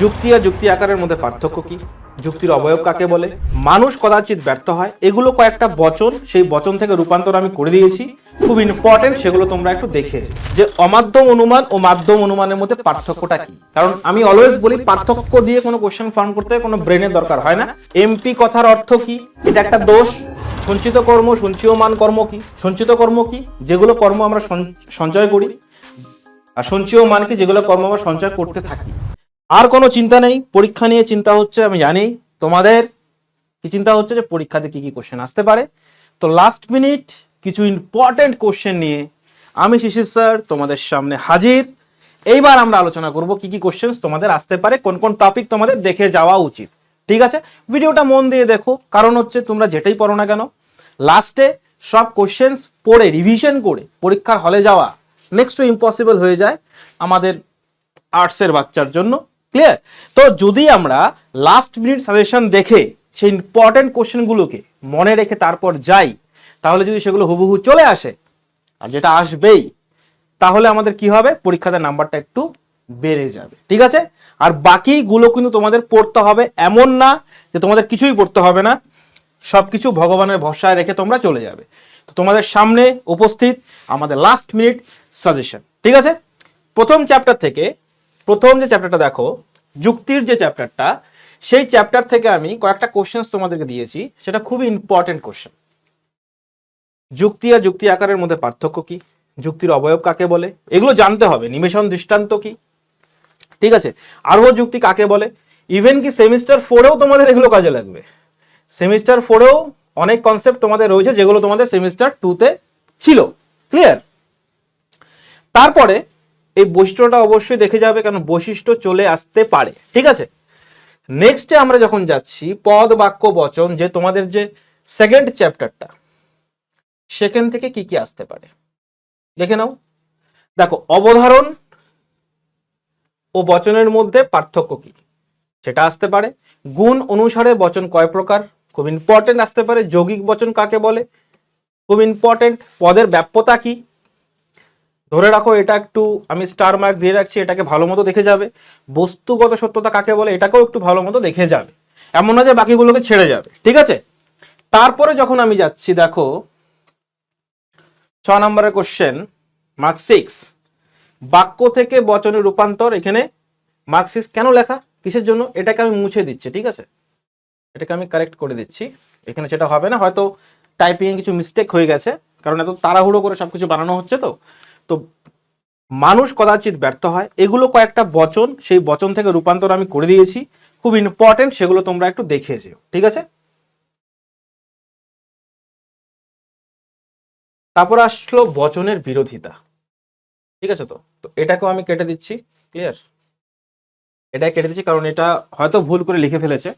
যুক্তি আর যুক্তি আকারের মধ্যে পার্থক্য কি, যুক্তির অবয়ব কাকে বলে, মানুষ কদাচিৎ ব্যর্থ হয়, এগুলো কয়েকটা বচন, সেই বচন থেকে রূপান্তর আমি করে দিয়েছি, খুব ইম্পর্টেন্ট, সেগুলো তোমরা একটু দেখে যে অমাধ্যম অনুমান ও মাধ্যম অনুমানের মধ্যে পার্থক্যটা কি। কারণ আমি অলওয়েজ বলি পার্থক্য দিয়ে কোনো কোশ্চেন ফর্ম করতে কোনো ব্রেনের দরকার হয় না। এমপি কথার অর্থ কি, এটা একটা দোষ। সঞ্চিত কর্ম, সঞ্চয়মান কর্ম কি, সঞ্চিত কর্ম কি, যেগুলো কর্ম আমরা সঞ্চয় করি, আর সঞ্চয় মান কি, যেগুলো কর্ম আমরা সঞ্চয় করতে থাকি। আর কোনো চিন্তা নেই, পরীক্ষা নিয়ে চিন্তা হচ্ছে, আমি জানি তোমাদের কি চিন্তা হচ্ছে যে পরীক্ষাতে কি কি কোশ্চেন আসতে পারে। তো লাস্ট মিনিট কিছু ইম্পর্টেন্ট কোশ্চেন নিয়ে আমি শিশির স্যার তোমাদের সামনে হাজির। এইবার আমরা আলোচনা করব কি কি কোশ্চেন তোমাদের আসতে পারে, কোন কোন টপিক তোমাদের দেখে যাওয়া উচিত। ঠিক আছে, ভিডিওটা মন দিয়ে দেখো, কারণ হচ্ছে তোমরা যেটাই পড়ো না কেন লাস্টে সব কোশ্চেন পড়ে রিভিশন করে পরীক্ষার হলে যাওয়া নেক্সট টু ইম্পসিবল হয়ে যায় আমাদের আর্টসের বাচ্চার জন্য। ক্লিয়ার? তো যদি আমরা লাস্ট মিনিট সাজেশন দেখে সেই ইম্পর্টেন্ট কোশ্চেনগুলোকে মনে রেখে তারপর যাই, তাহলে যদি সেগুলো হুবহু চলে আসে, আর যেটা আসবেই, তাহলে আমাদের কি হবে, পরীক্ষাতে নাম্বারটা একটু বেড়ে যাবে। ঠিক আছে? আর বাকিগুলো কিন্তু তোমাদের পড়তে হবে, এমন না যে তোমাদের কিছুই পড়তে হবে না, সবকিছু ভগবানের ভরসায় রেখে তোমরা চলে যাবে। তো তোমাদের সামনে উপস্থিত আমাদের লাস্ট মিনিট সাজেশন। ঠিক আছে, প্রথম চ্যাপ্টার থেকে, প্রথম যে চ্যাপ্টারটা দেখো, যুক্তির যে চ্যাপ্টারটা, সেই চ্যাপ্টার থেকে আমি কয়েকটা কোশ্চেন তোমাদেরকে দিয়েছি, সেটা খুবই ইম্পর্টেন্ট কোশ্চেন। যুক্তি আর যুক্তি আকারের মধ্যে পার্থক্য কি, যুক্তির অবয়ব কাকে বলে, এগুলো জানতে হবে। নিমেষণ দৃষ্টান্ত কি, ঠিক আছে, আরোহ যুক্তি কাকে বলে, ইভেন কি সেমিস্টার 4-এও তোমাদের এগুলো কাজে লাগবে। সেমিস্টার 4-এও অনেক কনসেপ্ট তোমাদের রয়েছে যেগুলো তোমাদের সেমিস্টার 2-তে ছিল। ক্লিয়ার? তারপরে এই বৈশিষ্ট্যটা অবশ্যই দেখে যাবে, কারণ বৈশিষ্ট্য চলে আসতে পারে। ঠিক আছে, নেক্সটে আমরা যখন যাচ্ছি পদ বাক্য বচন, যে তোমাদের যে সেকেন্ড চ্যাপ্টারটা, সেখান থেকে কি কি আসতে পারে দেখে নাও। দেখো, অবধারণ ও বচনের মধ্যে পার্থক্য কি, সেটা আসতে পারে। গুণ অনুসারে বচন কয় প্রকার, খুব ইম্পর্টেন্ট আসতে পারে। যৌগিক বচন কাকে বলে, খুব ইম্পর্টেন্ট। পদের ব্যাপ্যতা কি, ধরে রাখো, এটা একটু আমি স্টার মার্ক দিয়ে রাখছি, এটাকে ভালো মতো দেখে যাবে। বস্তুগত সত্যতা কাকে বলে, এটাকেও একটু ভালো মতো দেখে যাবে, এমন না যে বাকিগুলোকে ছেড়ে যাবে। ঠিক আছে, তারপরে যখন আমি যাচ্ছি, দেখো 6 নম্বরের কোশ্চেন, মার্ক 6, বাক্য থেকে বচনের রূপান্তর। এখানে মার্ক 6 কেন লেখা, কিসের জন্য, এটাকে আমি মুছে দিচ্ছি। ঠিক আছে, এটাকে আমি কারেক্ট করে দিচ্ছি, এখানে সেটা হবে না, হয়তো টাইপিং এ কিছু মিস্টেক হয়ে গেছে, কারণ এত তাড়াহুড়ো করে সবকিছু বানানো হচ্ছে। তো মানুষ কদাচিৎ ব্যর্থ হয়, এগুলো কয়েকটা বচন, সেই বচন থেকে রূপান্তর আমি করে দিয়েছি, খুব ইম্পর্টেন্ট, সেগুলো তোমরা একটু দেখে যেও। ঠিক আছে, তারপর আসলো বচনের বিরোধিতা। ঠিক আছে, তো এটাকেও আমি কেটে দিচ্ছি। ক্লিয়ার? এটা কেটে দিচ্ছি কারণ এটা হয়তো ভুল করে লিখে ফেলেছে।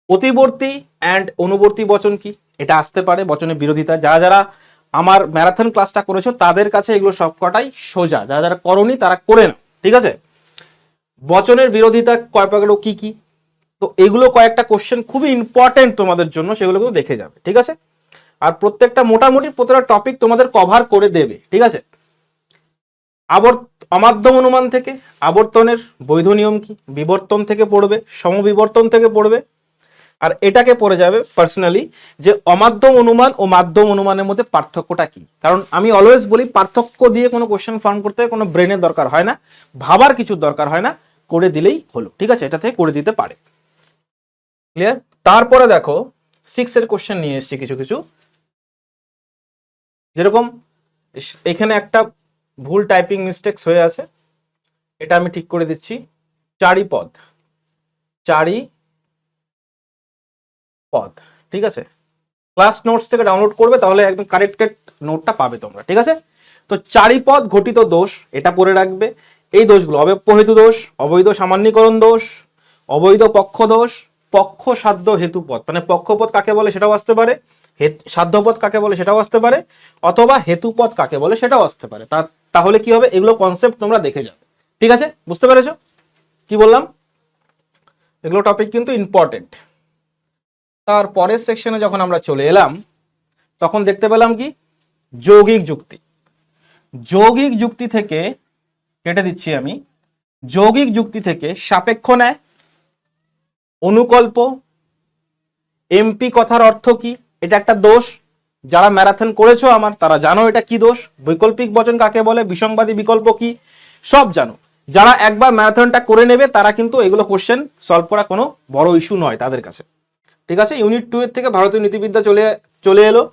প্রতিবর্তী অ্যান্ড অনুবর্তী বচন কি, এটা আসতে পারে বচনের বিরোধিতা। যারা যারা আমার ম্যারাথন ক্লাসটা করেছো তাদের কাছে এগুলো সবকটাই সোজা, যারা যারা করোনি তারা করে নাও। ঠিক আছে, বচনের বিরোধিতা কয় প্রকার ও কি কি, তো এগুলো কয়েকটা কোশ্চেন খুবই ইম্পর্টেন্ট তোমাদের জন্য, সেগুলো কিন্তু দেখে যাবে। ঠিক আছে, আর প্রত্যেকটা মোটামুটি প্রত্যেকটা টপিক তোমাদের কভার করে দেবে। ঠিক আছে, অমাধ্যম অনুমান থেকে আবর্তনের বৈধ নিয়ম কি, বিবর্তন থেকে পড়বে, সমবিবর্তন থেকে পড়বে, আর এটাকে পড়ে যাবে পার্সোনালি যে অমাধ্যম অনুমান ও মাধ্যম অনুমানের মধ্যে পার্থক্যটা কি। কারণ আমি অলওয়েজ বলি পার্থক্য দিয়ে কোনো কোশ্চেন ফর্ম করতে কোনো ব্রেনের দরকার হয় না, ভাবার কিছু দরকার হয় না, করে দিলেই হলো। ঠিক আছে, এটা থেকে করে দিতে পারে। ক্লিয়ার? তারপরে দেখো 6 এর কোশ্চেন নিয়ে এসেছি কিছু কিছু, যেরকম এখানে একটা ভুল টাইপিং মিস্টেকস হয়ে আছে, এটা আমি ঠিক করে দিচ্ছি। চারি পদ, ঠিক আছে, ক্লাস নোটস থেকে ডাউনলোড করবে, তাহলে একদম কারেক্টেড নোটটা পাবে তোমরা। ঠিক আছে, তো চারিপদ ঘটিত দোষ, এটা পড়ে রাখবে। এই দোষগুলো অব্যপহেতু দোষ, অবৈধ সামান্যীকরণ দোষ, অবৈধ পক্ষ দোষ, পক্ষ সাধ্য হেতুপদ, মানে পক্ষপদ কাকে বলে সেটাও আসতে পারে, সাধ্যপদ কাকে বলে সেটাও আসতে পারে, অথবা হেতুপদ কাকে বলে সেটাও আসতে পারে। তাহলে কি হবে, এগুলো কনসেপ্ট তোমরা দেখে যাবে। ঠিক আছে, বুঝতে পেরেছো কি বললাম, এগুলো টপিক কিন্তু ইম্পর্টেন্ট। তার পরের সেকশনে যখন আমরা চলে এলাম, তখন দেখতে পেলাম কি, যৌগিক যুক্তি। যৌগিক যুক্তি থেকে কেটে দিচ্ছি আমি, যৌগিক যুক্তি থেকে সাপেক্ষ ন্যায়, অনুকল্প, এমপি কথার অর্থ কি, এটা একটা দোষ। যারা ম্যারাথন করেছো আমার, তারা জানো এটা কি দোষ। বৈকল্পিক বচন কাকে বলে, বিসংবাদী বিকল্প কি, সব জানো। যারা একবার ম্যারাথনটা করে নেবে তারা কিন্তু এগুলো কোশ্চেন সলভ করা কোনো বড় ইস্যু নয় তাদের কাছে। ঠিক আছে, ইউনিট 2 এর থেকে ভারতীয় নীতিবিদ্যা চলে এলো।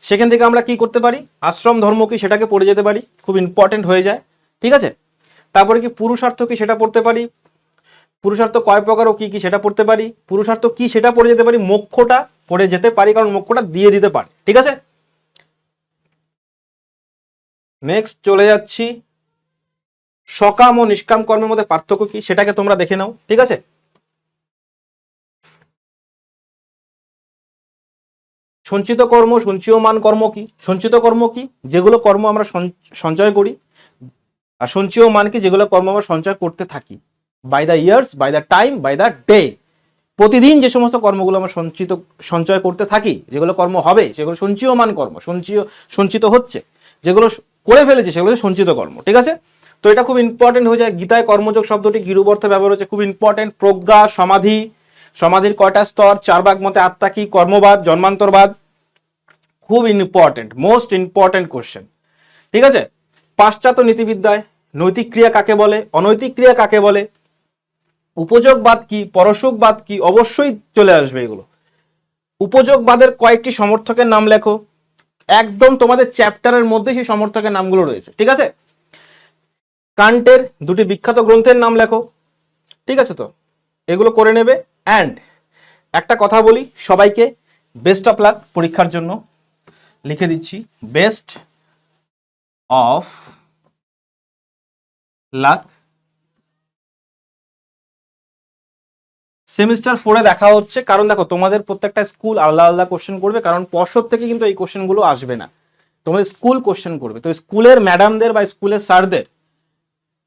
সেখান থেকে আমরা কি করতে পারি, আশ্রম ধর্ম কি সেটাকে পড়ে যেতে পারি, খুব ইম্পর্টেন্ট হয়ে যায়। ঠিক আছে, তারপরে কি পুরুষার্থ কি সেটা পড়তে পারি, পুরুষার্থ কয় প্রকার ও কি কি সেটা পড়তে পারি, পুরুষার্থ কি সেটা পড়ে যেতে পারি, মোক্ষটা পড়ে যেতে পারি কারণ মোক্ষটা দিয়ে দিতে পারে। ঠিক আছে, নেক্সট চলে যাচ্ছি, সকাম ও নিষ্কাম কর্মের মধ্যে পার্থক্য কি সেটাকে তোমরা দেখে নাও। ঠিক আছে, সঞ্চিত কর্ম, সঞ্চয়মান কর্ম কি, সঞ্চিত কর্ম কি, যেগুলো কর্ম আমরা সঞ্চয় করি, আর সঞ্চয়মান কি, যেগুলো কর্ম আমরা সঞ্চয় করতে থাকি by the years, by the time, by the day. প্রতিদিন যে সমস্ত কর্মগুলো আমরা সঞ্চয় করতে থাকি, যেগুলো কর্ম হবে সেগুলো সঞ্চয়মান কর্ম, সঞ্চিত হচ্ছে, যেগুলো করে ফেলেছে সেগুলো সঞ্চিত কর্ম। ঠিক আছে, তো এটা খুব ইম্পর্টেন্ট হয়ে যায়। গীতায় কর্মযোগ শব্দটি গিরুব অর্থে ব্যবহার হচ্ছে, খুব ইম্পর্টেন্ট। প্রজ্ঞা, সমাধি, সমাধির কয়টা স্তর, 4 ভাগ মতে আত্মা কি, কর্মবাদ, জন্মান্তরবাদ, খুব ইম্পর্টেন্ট, মোস্ট ইম্পর্টেন্ট কোশ্চেন। ঠিক আছে, পাশ্চাত্য নীতিবিদ্যায় নৈতিক ক্রিয়া কাকে বলে, অনৈতিক ক্রিয়া কাকে বলে, উপযোগবাদ কি, পরশুকবাদ কি, অবশ্যই চলে আসবে এগুলো। উপযোগবাদের কয়েকটি সমর্থকের নাম লেখো, একদম তোমাদের চ্যাপ্টারের মধ্যে সেই সমর্থকের নামগুলো রয়েছে। ঠিক আছে, কান্টের দুটি বিখ্যাত গ্রন্থের নাম লেখো। ঠিক আছে, তো এগুলো করে নেবে। অ্যান্ড একটা কথা বলি সবাইকে, বেস্ট অফ লাক পরীক্ষার জন্য, লিখে দিচ্ছি বেস্ট অফ লাক। সেমিস্টার 4-এ দেখা হচ্ছে, কারণ দেখো তোমাদের প্রত্যেকটা স্কুল আলাদা আলাদা কোশ্চেন করবে, কারণ পর্ষদ থেকে কিন্তু এই কোশ্চেনগুলো আসবে না, তোমাদের স্কুল কোশ্চেন করবে। তো স্কুলের ম্যাডামদের বা স্কুলের স্যারদের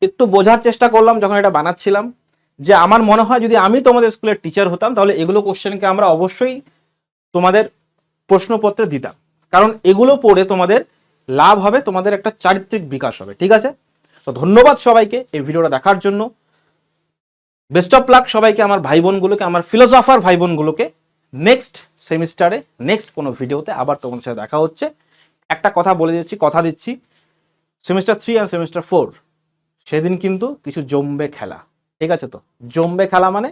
একটু বোঝার চেষ্টা করলাম যখন এটা বানাচ্ছিলাম, যে আমার মনে হয় যদি আমি তোমাদের স্কুলের টিচার হতাম তাহলে এগুলো কোশ্চেনকে আমরা অবশ্যই তোমাদের প্রশ্নপত্রে দিতাম, কারণ এগুলো পড়ে তোমাদের লাভ হবে, তোমাদের একটা চারিত্রিক বিকাশ হবে। ঠিক আছে, তো ধন্যবাদ সবাইকে এই ভিডিওটা দেখার জন্য। বেস্ট অফ লাক সবাইকে, আমার ভাই বোনগুলোকে, আমার ফিলোসফার ভাই বোনগুলোকে। নেক্সট সেমিস্টারে নেক্সট কোনো ভিডিওতে আবার তোমাদের সাথে দেখা হচ্ছে। একটা কথা বলে দিচ্ছি, কথা দিচ্ছি, সেমিস্টার 3 আর সেমিস্টার 4 সেদিন কিন্তু কিছু জমবে খেলা। ঠিক আছে, তো জমবে খেলা মানে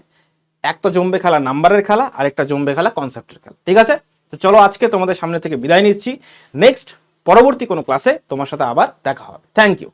এক তো জমবে খেলা নাম্বারের খেলা, আর একটা জমবে খেলা কনসেপ্টের খেলা। ঠিক আছে, তো চলো আজকে তোমাদের সামনে থেকে বিদায় নিচ্ছি। নেক্সট পরবর্তী কোনো ক্লাসে তোমার সাথে আবার দেখা হবে। Thank you.